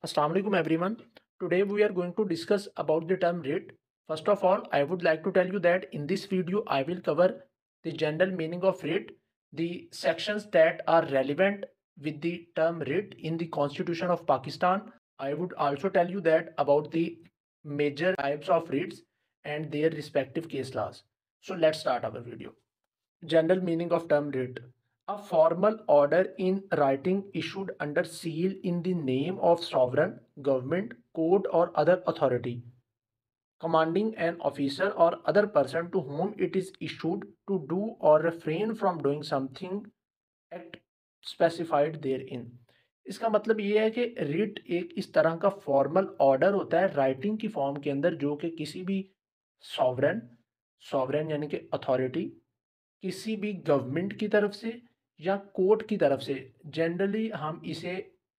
Assalamu alaikum everyone. Today we are going to discuss about the term writ. First of all, I would like to tell you that in this video I will cover the general meaning of writ, the sections that are relevant with the term writ in the Constitution of Pakistan. I would also tell you that about the major types of writs and their respective case laws. So let's start our video. General meaning of term writ. A formal order in writing issued under seal in the name of sovereign, government, court or other authority, commanding an officer or other person to whom it is issued to do or refrain from doing something act specified therein. इसका मतलब ये है कि writ एक इस तरह का formal order होता है राइटिंग की फॉर्म के अंदर जो कि किसी भी सॉवरेन सॉवरेन यानी कि अथॉरिटी किसी भी गवर्नमेंट की तरफ से या कोर्ट की तरफ से, जनरली हम इसे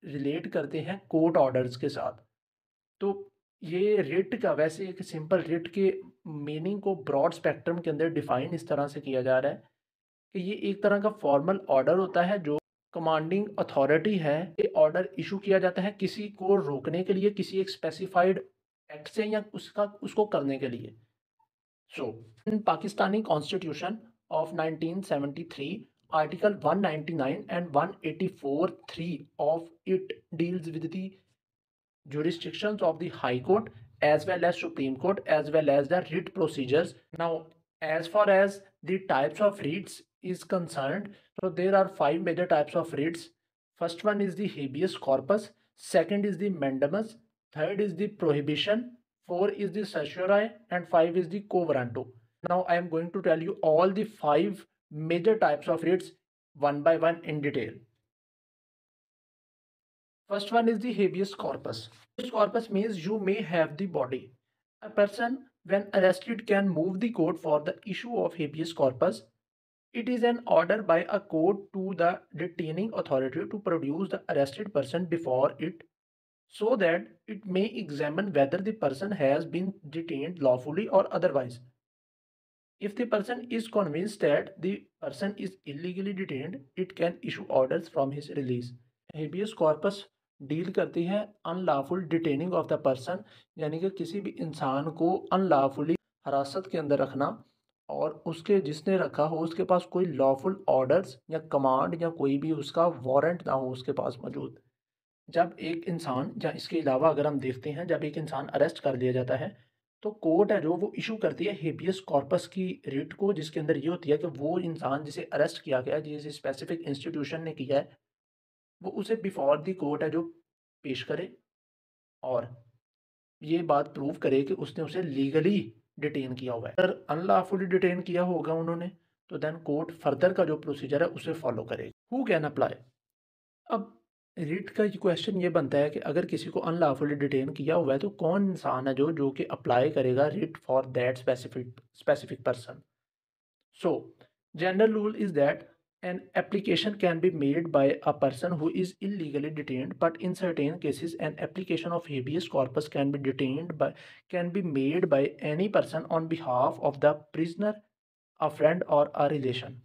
रिलेट करते हैं कोर्ट ऑर्डर्स के साथ। तो ये रिट का वैसे एक सिंपल रिट के मीनिंग को ब्रॉड स्पेक्ट्रम के अंदर डिफाइन इस तरह से किया जा रहा है कि ये एक तरह का फॉर्मल ऑर्डर होता है जो कमांडिंग अथॉरिटी है, ये ऑर्डर इशू किया जाता है किसी को रोकने के लिए, किसी एक स्पेसिफाइड एक्ट से या उसको करने के लिए। So, in Pakistani Constitution of 1973, Article 199 and 184 3 of it deals with the jurisdictions of the High Court as well as Supreme Court as well as the writ procedures. Now, as far as the types of writs is concerned, so there are five major types of writs. First one is the habeas corpus, second is the mandamus, third is the prohibition, four is the certiorari, and five is the quo warranto. Now I am going to tell you all the five major types of writs one by one in detail. First one is the habeas corpus. Habeas corpus means you may have the body. A person when arrested can move the court for the issue of habeas corpus. It is an order by a court to the detaining authority to produce the arrested person before it so that it may examine whether the person has been detained lawfully or otherwise. If the person is convinced that the person is illegally detained, it can issue orders from his release. Habeas corpus deal करती है unlawful detaining of the person, यानी कि किसी भी इंसान को unlawfully हिरासत के अंदर रखना और उसके जिसने रखा हो उसके पास कोई लॉफुल ऑर्डर्स या कमांड या कोई भी उसका वारंट ना हो उसके पास मौजूद। जब एक इंसान या इसके अलावा अगर हम देखते हैं जब एक इंसान अरेस्ट कर लिया जाता है तो कोर्ट है जो वो इशू करती है हेबियस कॉर्पस की रिट को, जिसके अंदर ये होती है कि वो इंसान जिसे अरेस्ट किया गया है, जिस स्पेसिफिक इंस्टीट्यूशन ने किया है, वो उसे बिफोर दी कोर्ट है जो पेश करे और ये बात प्रूव करे कि उसने उसे लीगली डिटेन किया हुआ है। अगर अनलॉफुली डिटेन किया होगा उन्होंने तो देन कोर्ट फर्दर का जो प्रोसीजर है उसे फॉलो करेगा। Who can apply? अब रिट का क्वेश्चन ये बनता है कि अगर किसी को अनलॉफुली डिटेन किया हुआ है तो कौन इंसान है जो जो कि अप्लाई करेगा writ for that specific person. So general rule is that an application can be made by a person who is illegally detained, but in certain cases an application of habeas corpus can be made by any person on behalf of the prisoner, a friend or a relation.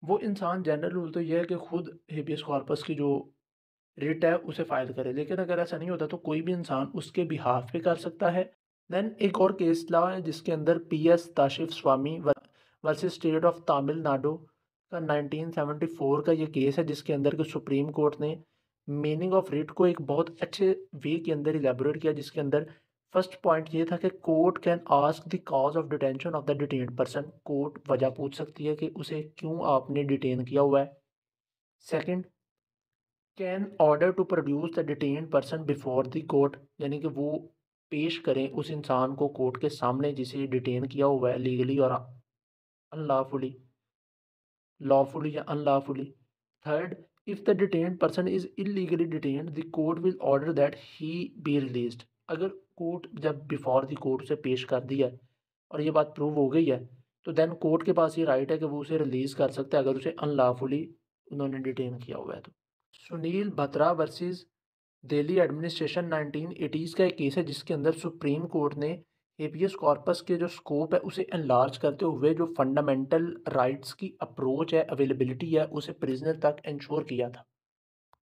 वो इंसान general rule तो ये है कि खुद habeas corpus की जो writ है उसे फाइल करे, लेकिन अगर ऐसा नहीं होता तो कोई भी इंसान उसके बिहाफ पे कर सकता है। देन एक और केस लॉ है जिसके अंदर PS ताशिफ Swami versus state of Tamil Nadu का 1974 का ये केस है, जिसके अंदर के सुप्रीम कोर्ट ने मीनिंग ऑफ रिट को एक बहुत अच्छे वे के अंदर इलेबोरेट किया, जिसके अंदर फर्स्ट पॉइंट ये था कि court can ask the cause of detention of the detained person. Court वजह पूछ सकती है कि उसे क्यों आपने डिटेन किया हुआ है। Second, can order to produce the detained person before the court, यानी कि वो पेश करें उस इंसान को कोर्ट के सामने जिसे डिटेन किया हुआ है लीगली और अनलॉफुली, लॉफुली या unlawfully. Third, if the detained person is illegally detained the court will order that he be released. अगर कोर्ट जब बिफोर द कोर्ट उसे पेश कर दिया है और ये बात प्रूव हो गई है तो देन कोर्ट के पास ये राइट है कि वो उसे रिलीज़ कर सकता है अगर उसे अनलॉफुली उन्होंने डिटेन किया हुआ है तो। Sunil Batra versus Delhi administration 1980s का एक केस है जिसके अंदर सुप्रीम कोर्ट ने हेबियस कॉर्पस के जो स्कोप है उसे एनलार्ज करते हुए जो फंडामेंटल राइट्स की अप्रोच है, अवेलेबिलिटी है, उसे प्रिजनर तक इंश्योर किया था।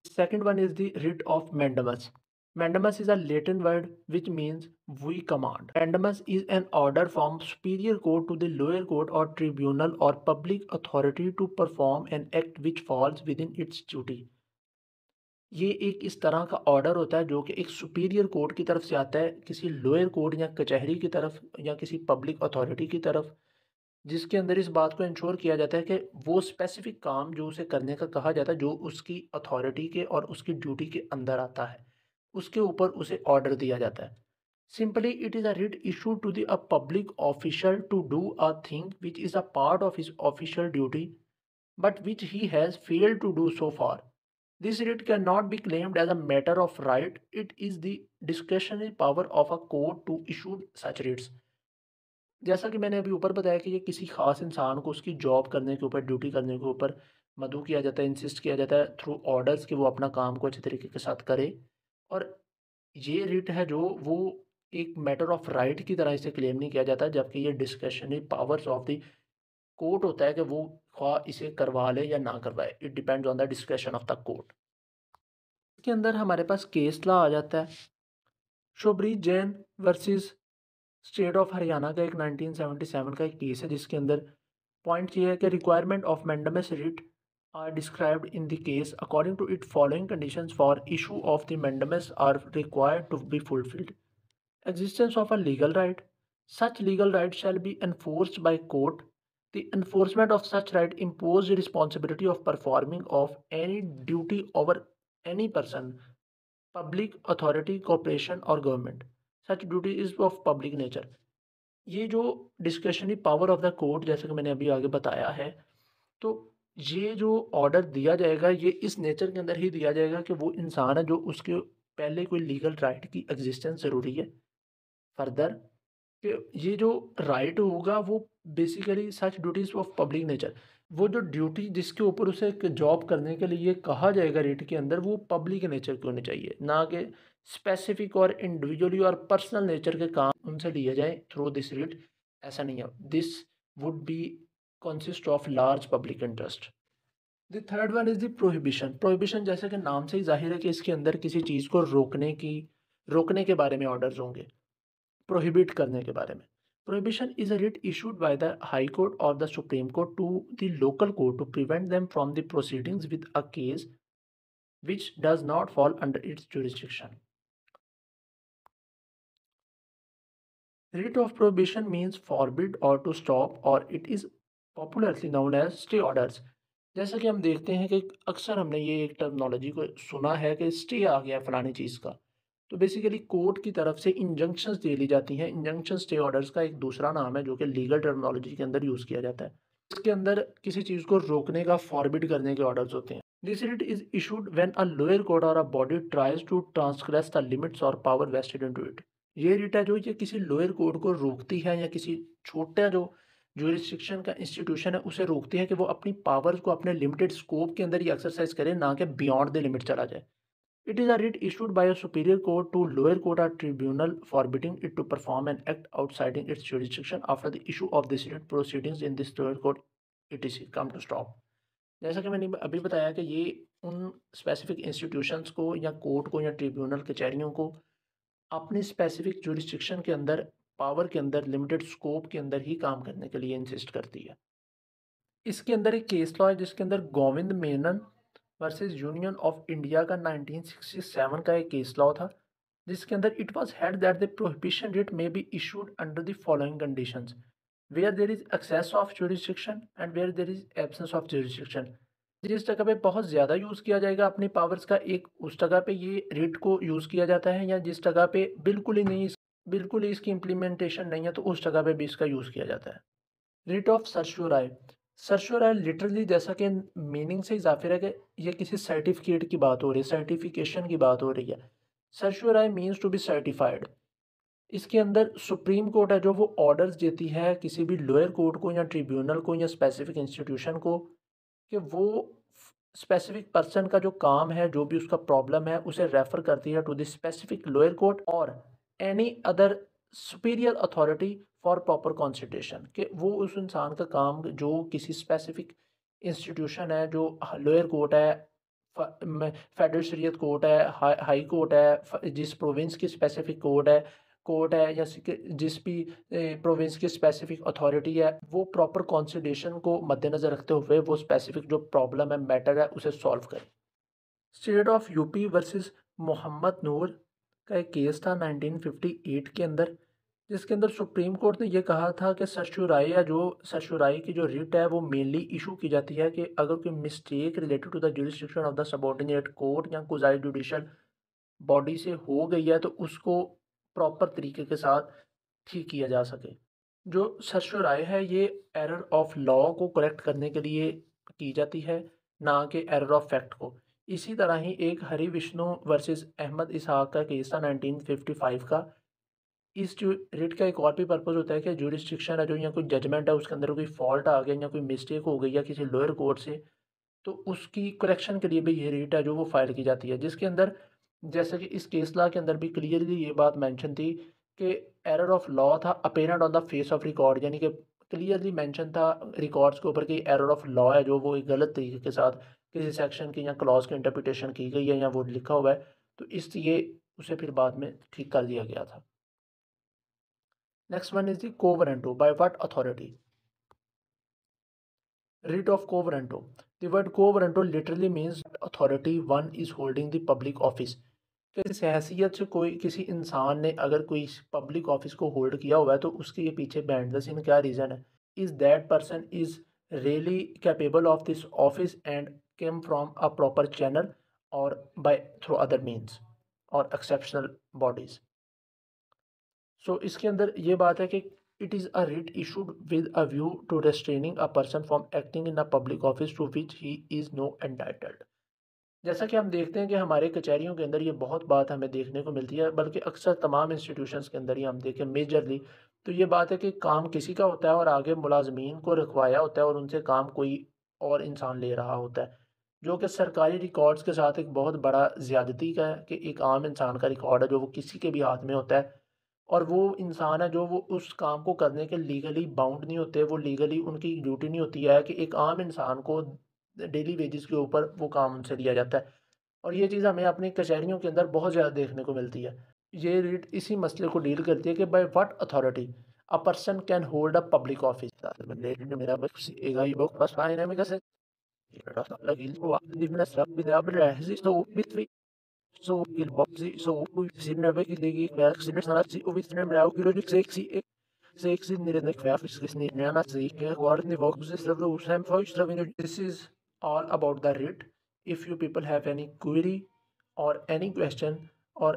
Second one is the writ of mandamus. Mandamus is a Latin word which means we command. Mandamus is an order from superior court to the lower court or tribunal or public authority to perform an act which falls within its duty. ये एक इस तरह का order होता है जो कि एक सुपीरियर कोर्ट की तरफ से आता है किसी लोअर कोर्ट या कचहरी की तरफ या किसी पब्लिक अथॉरिटी की तरफ, जिसके अंदर इस बात को इंश्योर किया जाता है कि वो स्पेसिफिक काम जो उसे करने का कहा जाता है जो उसकी अथॉरिटी के और उसकी ड्यूटी के अंदर आता है उसके ऊपर उसे ऑर्डर दिया जाता है। Simply it is a writ issue to the a public official to do a thing which is a part of his official duty but which he has failed to do so far. This writ cannot be claimed as a matter of right. It is the discretionary power of a court to issue such writs. जैसा कि मैंने अभी ऊपर बताया कि ये किसी खास इंसान को उसकी जॉब करने के ऊपर ड्यूटी करने के ऊपर मदऊ किया जाता है, इंसिस्ट किया जाता है थ्रू ऑर्डर्स कि वो अपना काम को अच्छे तरीके के साथ करे। और ये रिट है जो वो एक मैटर ऑफ राइट की तरह इसे क्लेम नहीं किया जाता, जबकि ये discretionary powers of the court होता है कि वो ख्वाह इसे करवा ले या ना करवाए। It depends on the discretion of the court. इसके अंदर हमारे पास केस लॉ आ जाता है। शोब्रीत Jain versus state of Haryana का एक 1977 का एक केस है जिसके अंदर पॉइंट ये है कि requirement of mandamus writ are described in the case according to it following conditions for issue of the mandamus are required to be fulfilled. Existence of a legal right. Such legal right shall be enforced by court. The enforcement of such right imposes the responsibility of performing of any duty over any person, public authority, corporation or government. Such duty is of public nature. ये जो discretionary power of the court जैसे कि मैंने अभी आगे बताया है, तो ये जो ऑर्डर दिया जाएगा ये इस नेचर के अंदर ही दिया जाएगा कि वो इंसान है जो उसके पहले कोई लीगल राइट की एग्जिस्टेंस ज़रूरी है। फर्दर कि ये जो राइट होगा वो basically such duties of public nature, वो जो ड्यूटी जिसके ऊपर उसे एक जॉब करने के लिए कहा जाएगा रेट के अंदर वो पब्लिक नेचर के होने चाहिए, ना कि स्पेसिफिक और इंडिविजुअली और पर्सनल नेचर के काम उनसे लिए जाए थ्रू दिस रेट। ऐसा नहीं है। This would be consist of large public interest. The third one is the prohibition. Prohibition जैसे कि नाम से ही जाहिर है कि इसके अंदर किसी चीज़ को रोकने के बारे में ऑर्डर्स होंगे, प्रोहिबिट करने के बारे में। Prohibition is a writ issued by the high court और the supreme court to the local court to prevent them from the proceedings with a case which does not fall under its jurisdiction. Writ of prohibition means forbid or to stop or it is popularly known as stay orders. जैसा कि हम देखते हैं कि अक्सर हमने ये एक टर्मिनोलॉजी को सुना है कि स्टे आ गया फलानी चीज़ का, तो बेसिकली कोर्ट की तरफ से इंजंक्शंस दे ली जाती हैं। इंजंक्शन स्टे ऑर्डर्स का एक दूसरा नाम है जो कि लीगल टर्मिनोलॉजी के अंदर यूज़ किया जाता है। इसके अंदर किसी चीज़ को रोकने का फॉरबिड करने के ऑर्डर्स होते हैं। This writ is issued when a lower court और a body tries to transgress the limits और पावर वेस्टेड इनटू इट। ये रिट है जो ये किसी लोअर कोर्ट को रोकती है या किसी छोटा जो जुरिस्डिक्शन का इंस्टीट्यूशन है उसे रोकती है कि वो अपनी पावर्स को अपने लिमिटेड स्कोप के अंदर ही एक्सरसाइज करे, ना कि बियॉन्ड द लिमिट चला जाए। It is a writ issued by a superior court to lower court or tribunal forbidding it to perform an act outside its jurisdiction after the issue of this writ proceedings in this lower court etc. come to stop. जैसा कि मैंने अभी बताया कि ये उन specific institutions को या कोर्ट को या ट्रिब्यूनल कचहरियों को अपनी स्पेसिफिक जुरिस्डिक्शन के अंदर पावर के अंदर लिमिटेड स्कोप के अंदर ही काम करने के लिए इंसिस्ट करती है। इसके अंदर एक केस लॉ है जिसके अंदर Govind Menon versus union of India का 1967 का एक केस लॉ था जिसके अंदर it was held that the prohibition writ may be issued under the following conditions where there is excess of jurisdiction and where there is absence of jurisdiction. जिस जगह पे बहुत ज़्यादा यूज़ किया जाएगा अपनी पावर्स का एक उस जगह पे ये रिट को यूज़ किया जाता है, या जिस जगह पे बिल्कुल ही नहीं बिल्कुल ही इसकी इम्प्लीमेंटेशन नहीं है तो उस जगह पे भी इसका यूज़ किया जाता है। Writ of certiorari. Certiorari literally जैसा कि मीनिंग से ही जाफिर है कि ये किसी सर्टिफिकेट की बात हो रही है, सर्टिफिकेशन की बात हो रही है। सर्श्योराई मीन्स टू बी सर्टिफाइड। इसके अंदर सुप्रीम कोर्ट है जो वो ऑर्डर्स देती है किसी भी लोअर कोर्ट को या ट्रिब्यूनल को या स्पेसिफिक इंस्टीट्यूशन को कि वो स्पेसिफिक पर्सन का जो काम है जो भी उसका प्रॉब्लम है उसे रेफर करती है to the specific lower court और any other superior authority for proper consultation, कि वो उस इंसान का काम जो किसी स्पेसिफिक इंस्टीट्यूशन है जो लोअर कोर्ट है फेडरल शरीयत कोर्ट है, हाई कोर्ट है, जिस प्रोविंस की स्पेसिफिक कोर्ट है या जिस भी प्रोविंस की स्पेसिफिक अथॉरिटी है, वो प्रॉपर कॉन्स्टिट्यूशन को मद्देनज़र रखते हुए वो स्पेसिफिक जो प्रॉब्लम है, मैटर है, उसे सॉल्व करे। State of UP versus Mohammad Noor का एक केस था 1958 के अंदर, जिसके अंदर सुप्रीम कोर्ट ने यह कहा था कि सर्चुराई या जो सर्चुराई की जो रिट है वो मेनली इशू की जाती है कि अगर कोई mistake related to the jurisdiction of the subordinate court या कोई जुडिशल बॉडी से हो गई है तो उसको प्रॉपर तरीके के साथ ठीक किया जा सके। जो सर्चुराई है ये एरर ऑफ लॉ को करेक्ट करने के लिए की जाती है, ना कि एरर ऑफ फैक्ट को। इसी तरह ही एक हरि विष्णु वर्सेस अहमद इसहाक का केस था 1955 का। इस जो रिट का एक और भी पर्पज़ होता है कि जुरिस्डिक्शन है जो या कोई जजमेंट है उसके अंदर कोई फॉल्ट आ गया या कोई मिस्टेक हो गई या किसी लोअर कोर्ट से, तो उसकी करेक्शन के लिए भी ये रिट है जो वो फाइल की जाती है, जिसके अंदर जैसे कि इस केस लॉ के अंदर भी क्लियरली ये बात मेंशन थी कि एरर ऑफ लॉ था apparent on the face of record, यानी कि क्लियरली मेंशन था रिकॉर्ड्स के ऊपर कि एरर ऑफ लॉ है जो वो एक गलत तरीके के साथ किसी सेक्शन की या क्लॉज की इंटरप्रिटेशन की गई है या वो लिखा हुआ है, तो इसलिए उसे फिर बाद में ठीक कर दिया गया था। Next one is the quo warranto by what authority? Writ of quo warranto. The word quo warranto literally means authority one is holding the public office. किस हैसियत से कोई किसी इंसान ने अगर कोई पब्लिक ऑफिस को होल्ड किया हुआ है तो उसके ये पीछे बैंड द सीन क्या रीज़न है? Is that person is really capable of this office and came from a proper channel और बाय थ्रू अदर मीन्स और एक्सेप्शनल बॉडीज़। सो इसके अंदर ये बात है कि it is a writ issued with a view to restraining a person from acting in a public office to which he is no entitled. जैसा कि हम देखते हैं कि हमारे कचहरियों के अंदर ये बहुत बात हमें देखने को मिलती है, बल्कि अक्सर तमाम इंस्टीट्यूशंस के अंदर ही हम देखें मेजरली, तो ये बात है कि काम किसी का होता है और आगे मुलाजमीन को रखवाया होता है और उनसे काम कोई और इंसान ले रहा होता है, जो कि सरकारी रिकॉर्ड्स के साथ एक बहुत बड़ा ज़्यादती का है कि एक आम इंसान का रिकॉर्ड है जो वो किसी के भी हाथ में होता है और वो इंसान है जो वो उस काम को करने के लीगली बाउंड नहीं होते, वो लीगली उनकी ड्यूटी नहीं होती है कि एक आम इंसान को डेली वेजेस के ऊपर वो काम उनसे लिया जाता है। और ये चीज़ हमें अपनी कचहरियों के अंदर बहुत ज़्यादा देखने को मिलती है। ये रीट इसी मसले को डील करती है कि bye what authority a person can hold a public office. So il boxy so sinne weggelege werk sinne snart si ovi sinne mrau girodik sexy nirne kvæfis gesni nana sike guardni voxes the usam foister. This is all about the writ. If you people have any query or any question or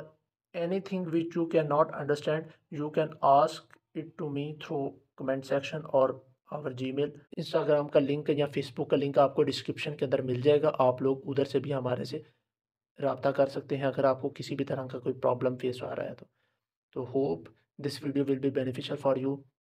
anything which you cannot understand, you can ask it to me through comment section or our Gmail। Instagram का link या Facebook का link आपको description के अंदर मिल जाएगा, आप लोग उधर से भी हमारे से राब्ता कर सकते हैं अगर आपको किसी भी तरह का कोई प्रॉब्लम फेस आ रहा है तो hope this video will be beneficial for you.